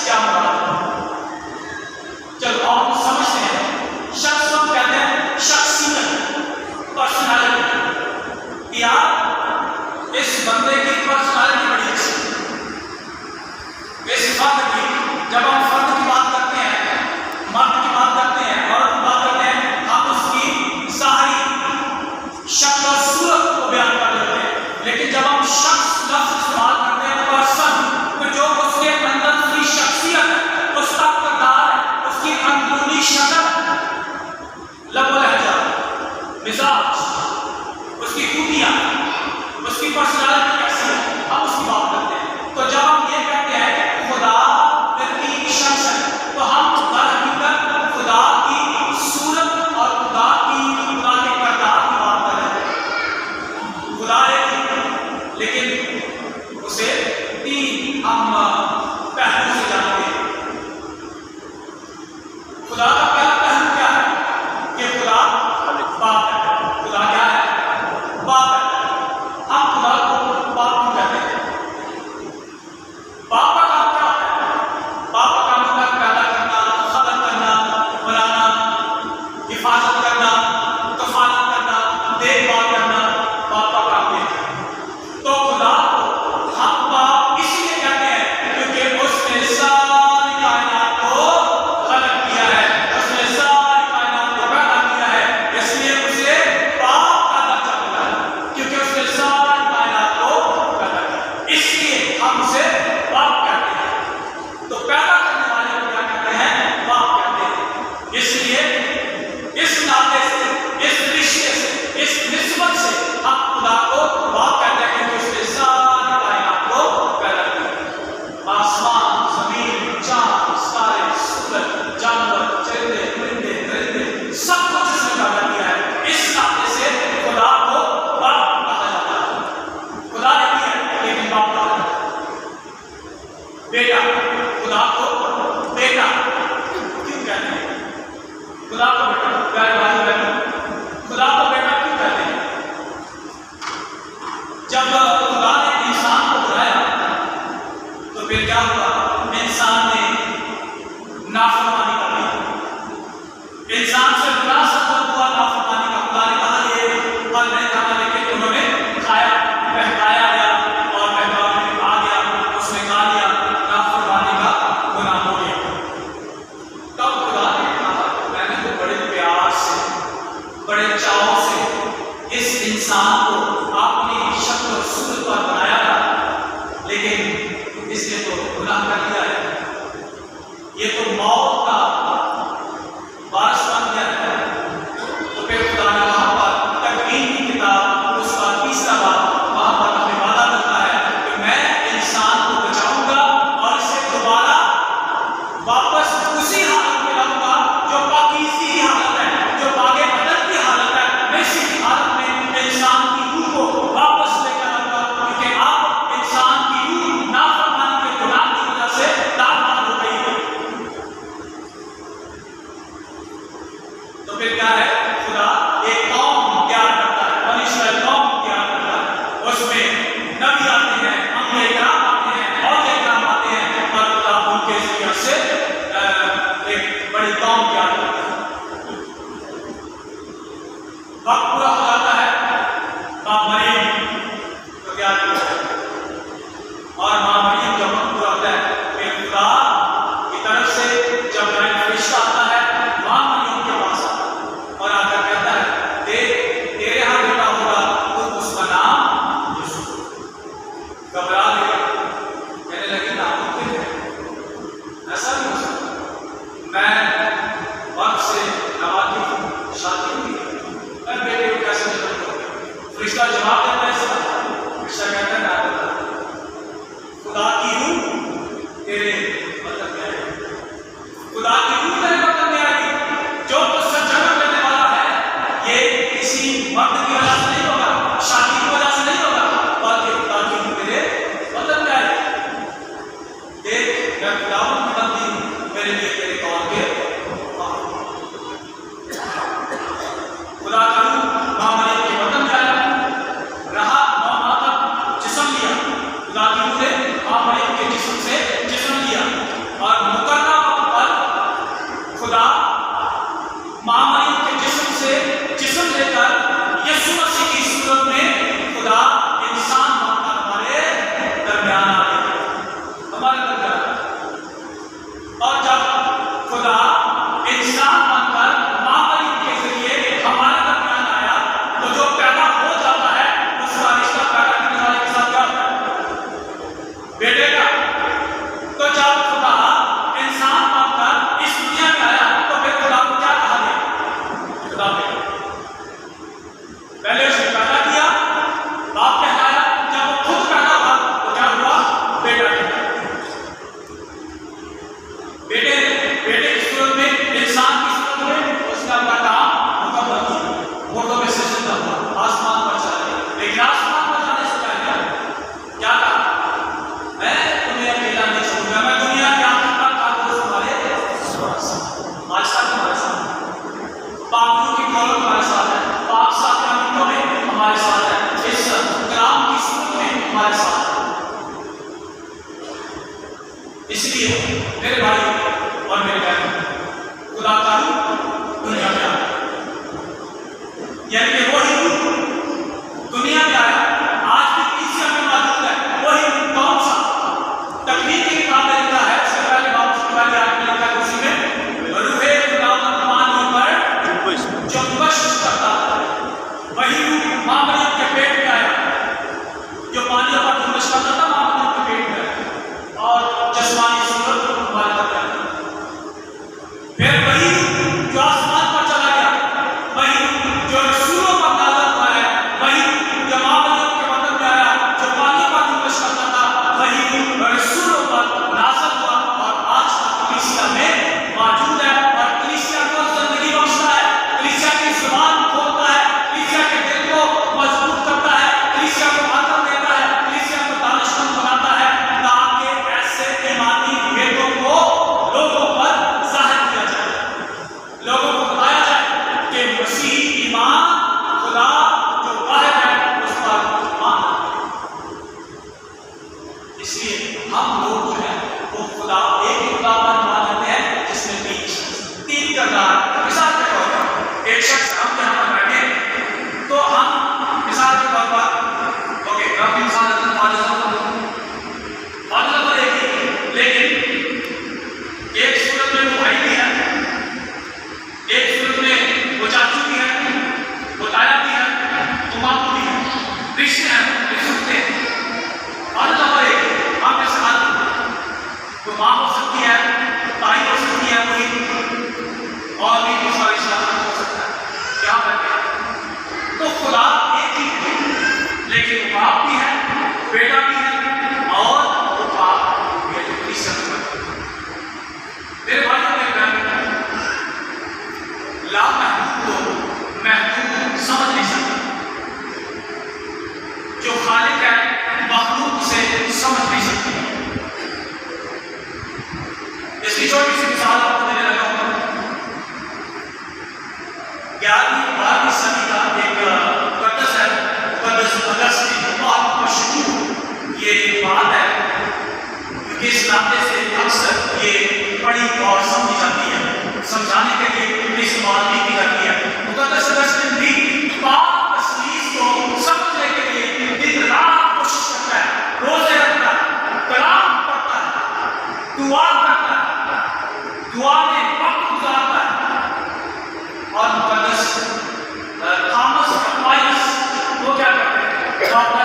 क्या मुराद है? चलो हम समझते हैं। शख्स हम कहते हैं शख्सियत, पर्सनालिटी। यार इस बंदे की पर्सनालिटी बड़ी अच्छी है। इस फर्द की, जब हम फर्द की बात करते हैं, मर्द की बात करते हैं, औरत की बात करते हैं, हम उसकी सारी शक्ल और सूरत को बयान कर देते हैं। लेकिन जब हम शख्स लफ्ज इस्तेमाल करते हैं, पर्सन, तो जो उसके अंदर की शख्सियत है, उसका किरदार है, उसकी अंदरूनी शक्ल, लबो लहजा, मिजाज, उसकी खूबियां, उसकी पर्सनालिटी कैसी है, हम उसकी बात करते हैं। तो जब हम ये कहते हैं खुदा एक शख्स है, तो हम दरहकीकत खुदा की सूरत और खुदा के किरदार की बात कर रहे हैं। खुदा एक, लेकिन उसे तीन हम पहलू से जानते हैं। खुदा का पहला पहलू क्या है? कि खुदा बाप है। खुदा क्या है? बाप है। हम खुदा को बाप क्यों कहते हैं? बाप का काम क्या होता है? बाप का काम होता है पैदा करना, खलक करना, बनाना, हिफाजत करना, कफालत करना, देखभाल करना, बाप का काम है। तो खुदा को हम बाप इसलिए कहते हैं क्योंकि उसने सारी कायनात को खलक किया है, उसने सारी कायनात को पैदा किया है, इसलिए उसे बाप का दर्जा मिला है, क्योंकि उसने सारी कायनात को पैदा किया, इसलिए हम उसे बाप कहते हैं। तो पैदा करने वाले को क्या कहते हैं? बाप कहते हैं। इसलिए इस नाते से, इस रिश्ते से, इस निस्बत से हम खुदा को बाप कहते हैं, क्योंकि उसने सारी कायनात को पैदा किया। आसमान, जमीन, चांद, तारे, सूरज, जानवर, चरिंदे, परिंदे, दरिंदे, सब कुछ उसने पैदा किया है। इस नाते से खुदा को बाप कहा जाता है। खुदा नहीं है, लेकिन बाप कहा जाता है। बेटा, खुदा को बेटा क्यों कहते हैं? खुदा को बेटा, प्यारे भाई बहनों, खुदा को बेटा क्यों कहते हैं? जब खुदा ने इंसान को बनाया, तो फिर क्या हुआ? इंसान ने नाफरमानी कर दी। इंसान से बड़ा सफर हुआ नाफरमानी का। खुदा ने कहा ये फल नहीं खाना, लेकिन उन्होंने खाया, बहकाया गया और बहकाने में आ गया, उसने खा लिया, नाफरमानी का गुनाह हो गया। तब खुदा ने कहा मैंने तो बड़े प्यार से, बड़े चाव से इस इंसान को अपनी शक्ल और सूरत पर बनाया था, लेकिन इसने तो गुनाह कर लिया है, ये तो मौत का वारिस बन गया है। तो फिर खुदा ने वहां पर तकवीन की किताब उसका तीसरा बाब, वहां पर हमें वादा करता है कि मैं इंसान को बचाऊंगा और इसे दोबारा वापस उसी हालत में लाऊंगा जो पाकीज़ी हालत है, जो पाके बदन की हालत है। मैं इसी हालत में इंसान की रूह को वापस लेकर आऊंगा, क्योंकि आप इंसान की रूह नाफरमानी के गुनाह की वजह से दागदार हो गई है। तो फिर क्या है? खुदा एक कौम तैयार करता है, बनी इस्राएल कौम तैयार करता है। उसमें नबी आते हैं, अंबिया इकराम आते हैं, औलिया इकराम आते हैं, और खुदा उनके ज़रिए से एक बड़ी कौम तैयार करता है। वक्त पूरा हो जाता है, माँ मरियम को तैयार किया है, और माँ मरियम जब वक्त पूरा होता है, फिर खुदा की तरफ से जब फरिश्ता आता है, माँ मरियम के पास आता है और आकर कहता है देख तेरे यहाँ बेटा होगा, तो उसका नाम यूसुफ। घबरा गया, कहने लगे नाम मुमकिन है, ऐसा नहीं हो सकता, मैं वक्त से नवाकी हूँ, शादी हुई है, मैं बेटे को कैसे जन्म दूँ? फरिश्ता जवाब देता है इसका। फरिश्ता कहता है ना, खुदा की रूह तेरे बदन में आएगी, खुदा की रूह तेरे बदन में आएगी। जो तुझसे जन्म लेने वाला है, ये किसी मर्द की वजह से नहीं होगा, शादी की वजह से नहीं होगा, बल्कि खुदा की रूह तेरे बदन में आएगी। देख मैं खुदा हूँ, बदलती हूँ मेरे लिए तेरे कौन के खुदा का रूह माँ मरियम के बदन में आया, रहा 9 माह तक जिस्म लिया। खुदा की रूह ने माँ मरियम के जिस्म से जिस्म लिया और मेरे भाई और मेरे बहन, खुदा का रूप दुनिया में आया, यानी वही दुनिया में आया, आज भी कलीसिया में मौजूद है। वही कौन सा? तकनीक की किताब में लिखा है, उसके पहले बाप उसके पहले आदमी लिखा है उसी में, रूहे खुदावंद पानी पर जुम्बश करता है। वही मां मरियम के पेट में आया, जो पानी पर जुम्बश करता था, मां मरियम के पेट में आया और जस्मानी सूरत को कमाल करता है। फिर वही जो आसमान पर चला गया, वही जो रसूलों पर नाज़िल हुआ है, वही जो मां मरियम के बदन में आया, जो पानी पर जुम्बश करता था, वही रसूलों पर नाज़िल हुआ और आज तक कलीसिया में मौजूद है और कलीसिया को जिंदगी बख्शता है, कलीसिया की जुबान खोलता है, कलीसिया के दिल को मजबूत करता है, कलीसिया को अकल देता है, कलीसिया को दानिशमंद बनाता है, ताकि ऐसे ईमानी भेदों को लोगों पर जाहिर किया जाए, लोगों को बताया जाए कि मसीही ईमान खुदा जो वाहिद है उस पर ईमान है। इसलिए हम लोग जो है वो खुदा एक ही खुदा पर ईमान रखते हैं जिसमें तीन किरदार। मिसाल के तौर पर एक शख्स हम यहाँ पर बैठे तो हम मिसाल के तौर पर ओके रब की मिसाल देते हैं, मालिक तो एक ही, लेकिन एक सूरत में वो भाई भी है, एक सूरत में वो चाचू भी है, वो ताया भी है, वो मामू भी है, रिश्ते हैं, रिश्ते मालिक तो एक ही। आप कैसे मालूम? वो माँ हो सकती है, ताई हो सकती है, कोई और भी दूसरा रिश्ता हो सकता है, क्या करते हैं? तो खुदा एक ही है, लेकिन वो बाप भी है, बेटा भी है और वो बाप भी है, जो कलीसिया में है। मेरे भाई और मेरे बहन, लामहदूद को महदूद समझ नहीं सकता, जो खालिक है मखलूक से समझ नहीं सकती। इसकी छोटी सी मिसाल आपको देने लगा हूं। 11वीं सदी का एक मुकद्दस है, मुकद्दस अगस्तीन, बहुत मशहूर ये बात है क्योंकि इस नाते से अक्सर ये पढ़ी और समझी जाती है, समझाने के लिए इस्तेमाल भी की जाती है। मुकद्दस अगस्तीन भी पाक तस्लीस को समझने के लिए दिन रात कोशिश करता है, रोजे रखता है, कलाम पढ़ता है, दुआ करता है, दुआ में वक्त गुजारता है। और मुकद्दस थॉमस एक्वाइनस वो क्या करते हैं? वो अपना